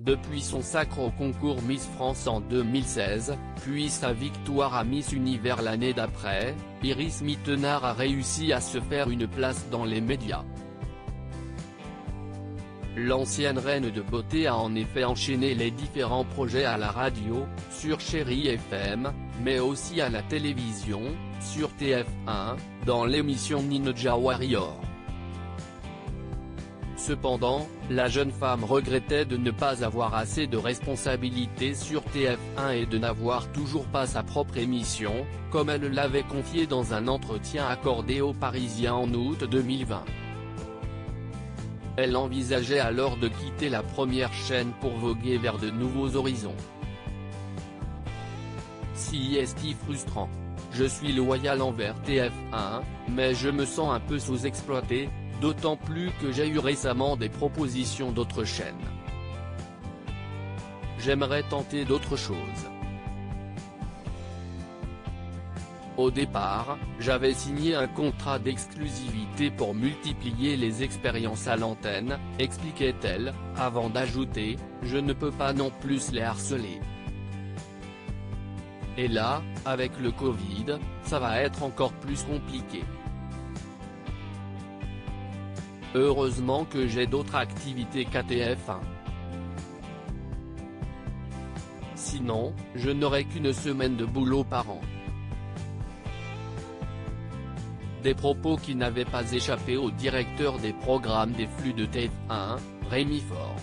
Depuis son sacre au concours Miss France en 2016, puis sa victoire à Miss Univers l'année d'après, Iris Mittenard a réussi à se faire une place dans les médias. L'ancienne reine de beauté a en effet enchaîné les différents projets à la radio, sur Chérie FM, mais aussi à la télévision, sur TF1, dans l'émission Ninja Warrior. Cependant, la jeune femme regrettait de ne pas avoir assez de responsabilités sur TF1 et de n'avoir toujours pas sa propre émission, comme elle l'avait confié dans un entretien accordé aux Parisiens en août 2020. Elle envisageait alors de quitter la première chaîne pour voguer vers de nouveaux horizons. C'est frustrant. Je suis loyal envers TF1, mais je me sens un peu sous-exploité, d'autant plus que j'ai eu récemment des propositions d'autres chaînes. J'aimerais tenter d'autres choses. Au départ, j'avais signé un contrat d'exclusivité pour multiplier les expériences à l'antenne, expliquait-elle, avant d'ajouter, je ne peux pas non plus les harceler. Et là, avec le Covid, ça va être encore plus compliqué. Heureusement que j'ai d'autres activités qu'à TF1. Sinon, je n'aurais qu'une semaine de boulot par an. Des propos qui n'avaient pas échappé au directeur des programmes des flux de TF1, Rémi Faure.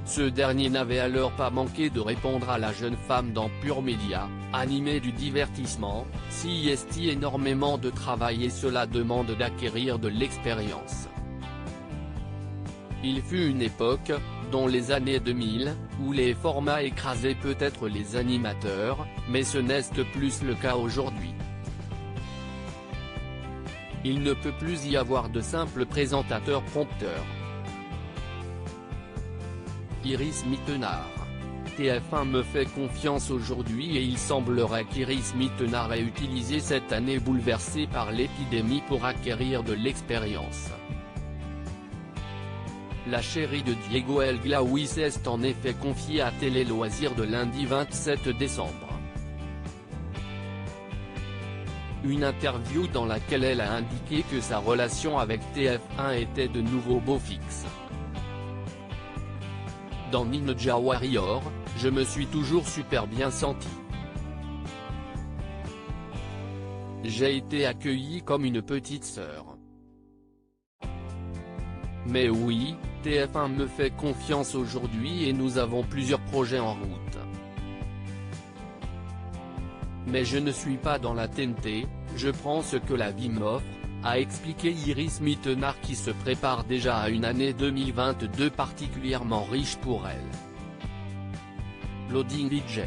Ce dernier n'avait alors pas manqué de répondre à la jeune femme dans Pure Média, animé du divertissement, c'est énormément de travail et cela demande d'acquérir de l'expérience. Il fut une époque, dont les années 2000, où les formats écrasaient peut-être les animateurs, mais ce n'est plus le cas aujourd'hui. Il ne peut plus y avoir de simples présentateurs prompteurs. Iris Mittenard. TF1 me fait confiance aujourd'hui et il semblerait qu'Iris Mittenard ait utilisé cette année bouleversée par l'épidémie pour acquérir de l'expérience. La chérie de Diego El Glaoui s'est en effet confiée à Télé Loisirs de lundi 27 décembre. Une interview dans laquelle elle a indiqué que sa relation avec TF1 était de nouveau beau fixe. Dans Ninja Warrior, je me suis toujours super bien senti. J'ai été accueilli comme une petite sœur. Mais oui, TF1 me fait confiance aujourd'hui et nous avons plusieurs projets en route. Mais je ne suis pas dans la TNT, je prends ce que la vie m'offre, a expliqué Iris Mittenard qui se prépare déjà à une année 2022 particulièrement riche pour elle. Loading DJ.